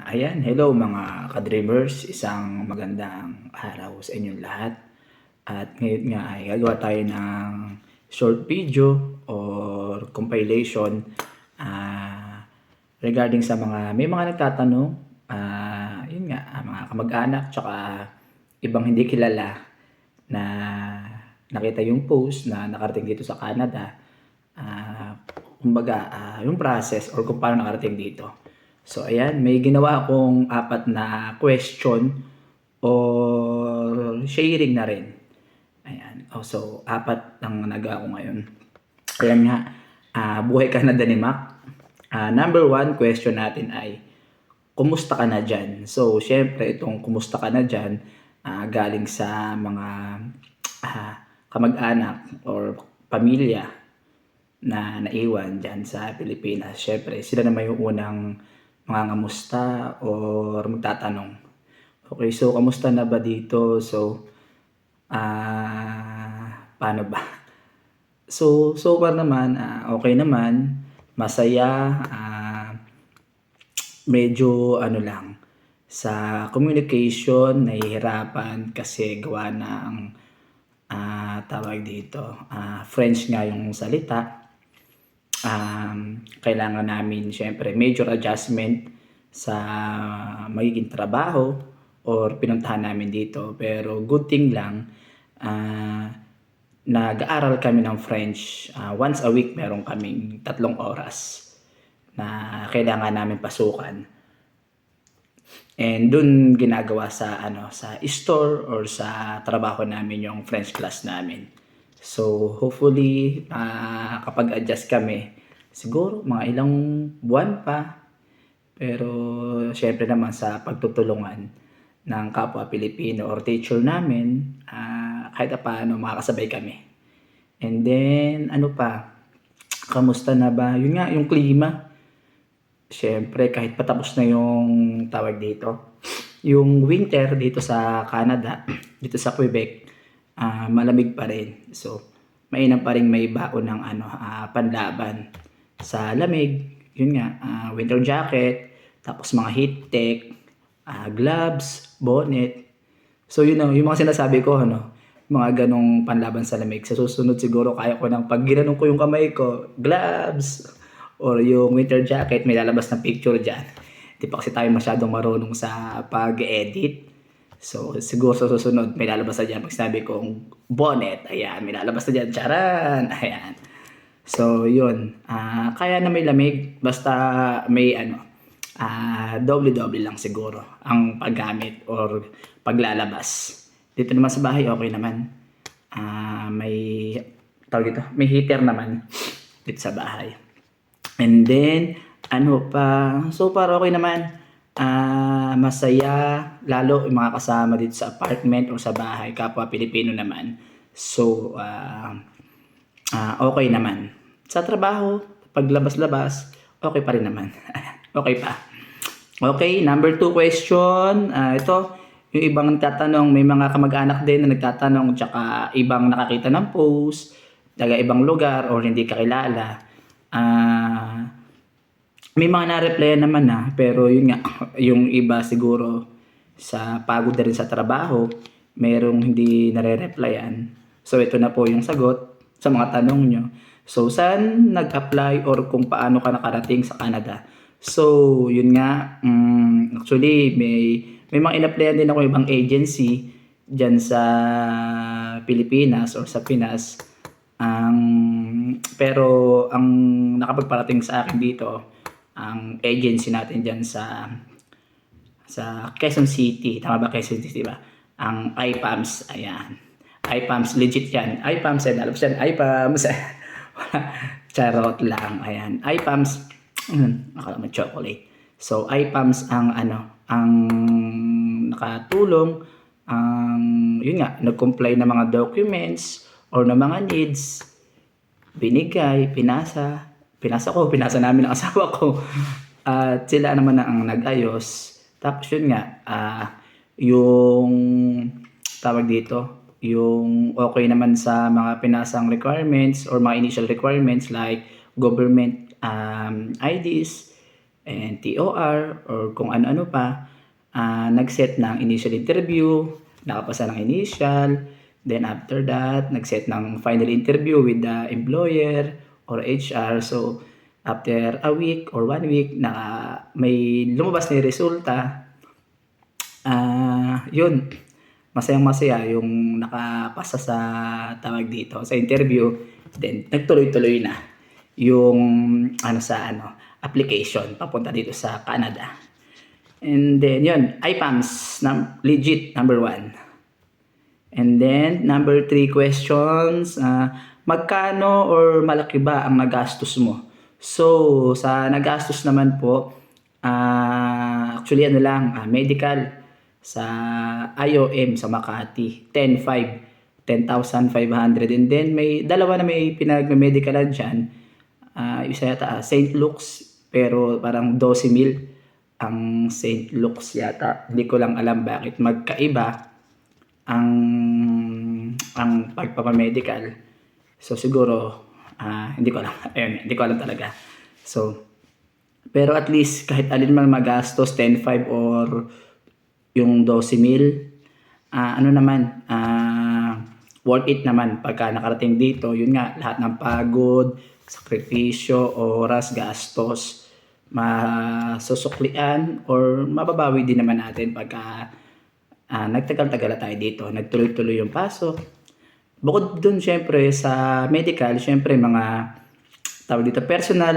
Ayan, hello mga ka-dreamers, isang magandang araw sa inyong lahat. At ngayon nga ay gagawa tayo ng short video or compilation regarding sa may mga nagtatanong, yun nga, mga kamag-anak tsaka ibang hindi kilala na nakita yung post na nakarating dito sa Canada. Kumbaga, yung process or kung paano nakarating dito. So ayan, may ginawa akong 4 na question or sharing na rin. Ayan. So 4 ang nagawa ko ngayon. Ayan nga, buhay Canada ni Mac. Number 1 question natin ay, kumusta ka na dyan? So syempre itong kumusta ka na dyan, galing sa mga kamag-anak or pamilya na naiwan dyan sa Pilipinas. Syempre sila naman yung unang mangangamusta or magtatanong. Okay, so kamusta na ba dito? So, paano ba? So far naman, okay naman, masaya, medyo ano lang, sa communication, nahihirapan kasi gawa ng, tawag dito, French nga yung salita. Kailangan namin syempre major adjustment sa magiging trabaho or pinuntahan namin dito. Pero good thing lang, nag-aaral kami ng French. Once a week meron kaming 3 oras na kailangan namin pasukan. And dun ginagawa sa sa store or sa trabaho namin yung French class namin. So hopefully kapag adjust kami, siguro mga ilang buwan pa. Pero syempre naman sa pagtutulungan ng kapwa Pilipino or teacher namin, kahit paano makakasabay kami. And then ano pa, kamusta na ba? Yun nga, yung klima. Syempre kahit patapos na yung tawag dito, yung winter dito sa Canada, dito sa Quebec, malamig pa rin. So mainam pa rin may baon ng panlaban sa lamig. Yun nga, winter jacket, tapos mga heat tech, gloves, bonnet. So yun yung mga sinasabi ko, mga ganong panlaban sa lamig. Sa susunod siguro kaya ko ng pag ginanong ko yung kamay ko, gloves, or yung winter jacket, may lalabas ng picture dyan. Di pa kasi tayo masyadong marunong sa pag-edit. So siguro sa susunod may lalabas na dyan. Pag sinabi kong bonnet, ayan, may lalabas na dyan, charan, ayan. So yun, kaya na may lamig, basta may doble-doble lang siguro ang paggamit or paglalabas. Dito naman sa bahay, okay naman. May tawag dito, may heater naman dito sa bahay. And then, ano pa, so far okay naman. Masaya, lalo yung mga kasama dito sa apartment o sa bahay, kapwa Pilipino naman. So, okay naman. Sa trabaho, paglabas-labas, okay pa rin naman. Okay pa. Okay, number 2 question. Ito, yung ibang nagtatanong, may mga kamag-anak din na nagtatanong, tsaka ibang nakakita ng post, taga ibang lugar or hindi kakilala. May mga na-reply naman pero yun nga, yung iba siguro sa pagod na rin sa trabaho, merong hindi nare-replyan. So ito na po yung sagot sa mga tanong nyo. So saan nag-apply or kung paano ka nakarating sa Canada? So yun nga, actually may mga in-applyan din ako ibang agency dyan sa Pilipinas or sa Pinas. Pero ang nakapagparating sa akin dito, ang agency natin dyan sa Quezon City. Tama ba, Quezon City ba? Ang IPAMS, ayan. IPAMS, legit yan. IPAMS, alam ko yan, IPAMS. Charot lang, ayan. IPAMS, akala mo chocolate. So, IPAMS ang ang nakatulong, yun nga, nag-comply ng mga documents or ng mga needs, binigay, pinasa namin ang asawa ko. At sila naman ang nag-ayos. Tapos yun nga, yung tawag dito, yung okay naman sa mga pinasang requirements or mga initial requirements like government IDs, and TOR or kung ano-ano pa. Nag-set ng initial interview, nakapasa ng initial, then after that, nag-set ng final interview with the employer or HR. So, after a week or 1 week, may lumabas na yung resulta. Yun, masayang-masaya yung nakapasa sa tawag dito, sa interview. Then, nagtuloy-tuloy na yung application papunta dito sa Canada. And then, yun, IPAMS, legit, number 1. And then, number 3 questions, magkano or malaki ba ang nagastos mo? So, sa nagastos naman po, actually, medical sa IOM sa Makati, 10,500. And then, may dalawa na may pinag-medicalan dyan. Isa yata, St. Luke's, pero parang 12,000 ang St. Luke's yata. Hindi ko lang alam bakit magkaiba ang pagpapamedical. So siguro hindi ko alam. Ayun, hindi ko alam talaga. So pero at least kahit alin man magastos 10,500 or yung 12,000, worth it naman pagka nakarating dito. Yun nga, lahat ng pagod, sakripisyo, oras, gastos, masusuklian or mababawi din naman natin pagka nagtagal-tagal tayo dito, nagtuloy-tuloy yung pasok. Bukod dun syempre sa medical, syempre mga tawag dito personal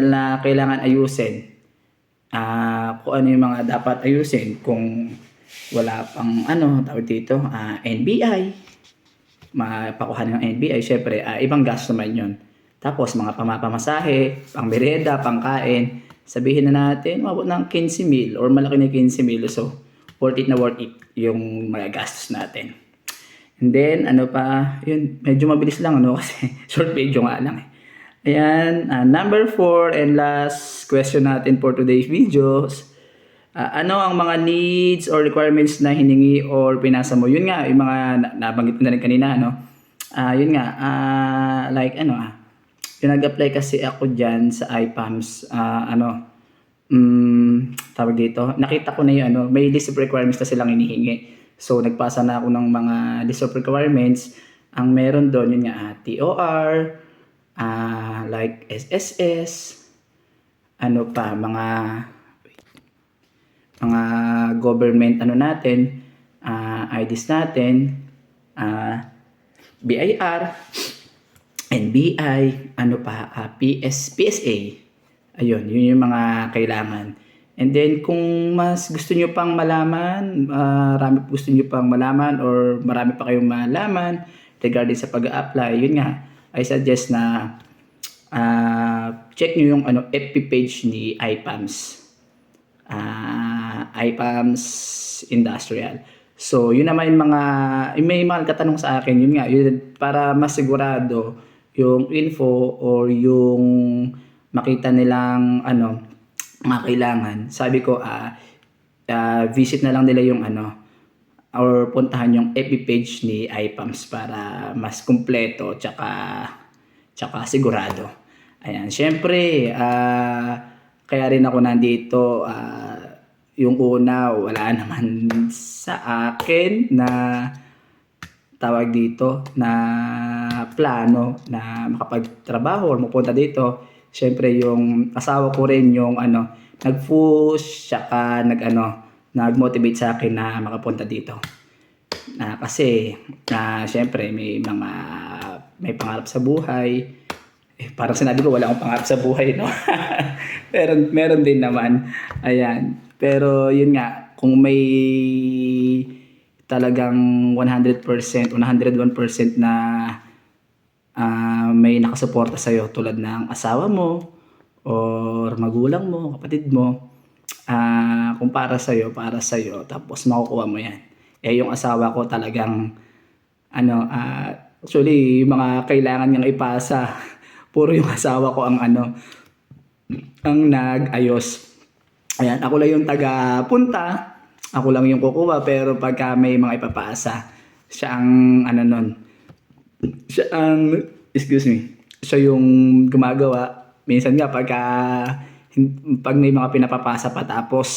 na kailangan ayusin. Kung ano yung mga dapat ayusin, kung wala pang NBI, mapakuha ng NBI, syempre ibang gas naman yun. Tapos mga pamamasahe, pang merienda, pang kain, sabihin na natin mabot ng 15,000 or malaki na 15,000. So worth it yung mga gastos natin. And then yun, medyo mabilis lang kasi short video nga lang Ayan, number 4 and last question natin for today's videos. Ano ang mga needs or requirements na hiningi or pinasa mo? Yun nga, yung mga nabanggit ko na rin kanina, yun nga, yung nag-apply kasi ako dyan sa IPAMS, tawag dito, nakita ko na yung may list of requirements na silang hinihingi. So, nagpasa na ako ng mga list of requirements. Ang meron doon, yun nga, TOR, like SSS, mga government natin, IDs natin, BIR, NBI, PSA. Ayun, yun yung mga kailangan. And then kung mas gusto niyo pang malaman, or marami pa kayong malaman regarding sa pag-a-apply, yun nga, I suggest na check niyo yung FB page ni IPAMS. IPAMS Industrial. So, yun naman yung may mga katanong sa akin, yun nga, yun, para mas sigurado yung info or yung makita nilang mga kailangan. Sabi ko, visit na lang nila yung or puntahan yung FB page ni IPAMS para mas kumpleto tsaka sigurado. Ayan, syempre, kaya rin ako nandito, yung una, wala naman sa akin na tawag dito na plano na makapagtrabaho or mapunta dito. Syempre yung asawa ko rin yung nag-push tsaka nag-motivate sa akin na makapunta dito. Kasi syempre may pangarap sa buhay. Parang sinabi ko wala akong pangarap sa buhay, no? Pero meron din naman. Ayan. Pero yun nga, kung may talagang 100%, 101% na may nakasuporta sa'yo tulad ng asawa mo or magulang mo, kapatid mo, kung para sa'yo, tapos makukuha mo yan. Yung asawa ko talagang actually, yung mga kailangan niyang ipasa, puro yung asawa ko ang nag-ayos. Ayan, ako lang yung taga-punta, ako lang yung kukuha, pero pagka may mga ipapasa, siya ang excuse me, siya yung gumagawa. Minsan nga pag may mga pinapapasa pa tapos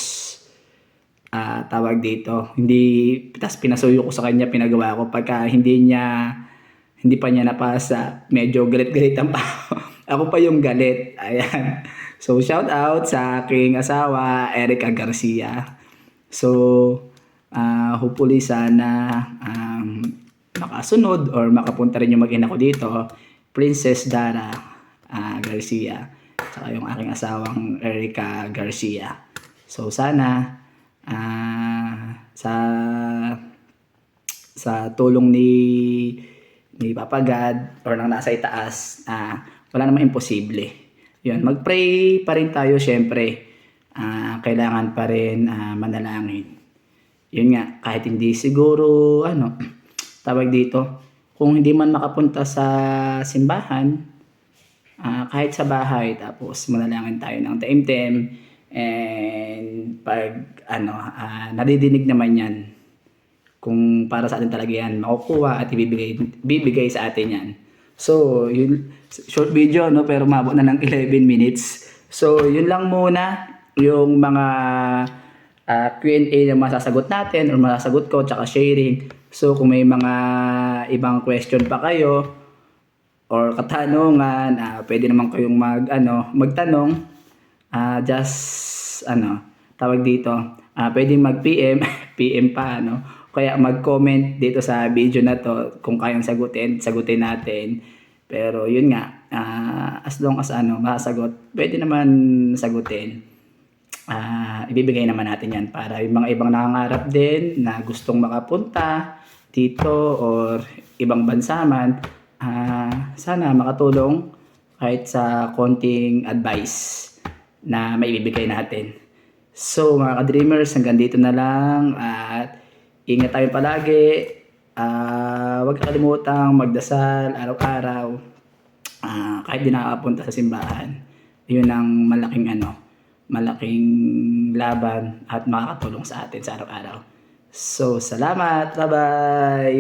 tawag dito, hindi, tas pinasuyo ko sa kanya, pinagawa ko. Pagka hindi pa niya napasa, medyo galit-galitan pa ako. Ako pa yung galit. Ayan. So, shout out sa aking asawa, Erica Garcia. So, hopefully sana makasunod or makapunta rin yung mag-ina ko dito, Princess Dara Garcia, saka yung aking asawang Erica Garcia. So, sana sa tulong ni Papa God or ng nasa itaas, wala namang imposible. Yun, mag-pray pa rin tayo syempre. Kailangan pa rin manalangin. Yun nga, kahit hindi siguro tawag dito, kung hindi man makapunta sa simbahan, kahit sa bahay, tapos manalangin tayo ng taimtim, and pag nadidinig naman yan, kung para sa atin talaga yan, makukuha at bibigay sa atin yan. So, yun, short video, no, pero mabot na ng 11 minutes. So, yun lang muna yung mga Q&A na masasagot natin or masasagot ko, tsaka sharing. So, kung may mga ibang question pa kayo or katanungan, pwede naman kayong magtanong. Tawag dito, pwede mag-PM, PM pa, kaya mag-comment dito sa video na to kung kayang sagutin natin. Pero yun nga, as long as masasagot, pwede naman sagutin. Ibibigay naman natin yan para yung mga ibang nangangarap din na gustong makapunta dito or ibang bansa man, sana makatulong kahit sa konting advice na maibibigay natin. So mga ka-dreamers, hanggang dito na lang at ingat tayo palagi. Huwag kalimutang magdasal araw-araw, kahit di nakakapunta sa simbahan. Yun ang malaking laban at makakatulong sa atin sa araw-araw. So salamat, bye-bye.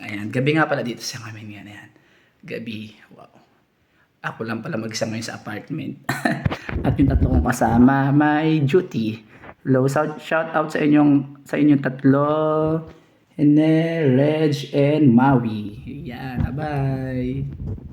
Ayan, gabi nga pala dito sa amin ngayon. Ayan, gabi, wow. Ako lang pala mag-isa ngayon sa apartment. At yung tatlo kong kasama, may duty. Hello, shout out sa inyong tatlo. Hene, Reg, and Maui. Yan, bye-bye.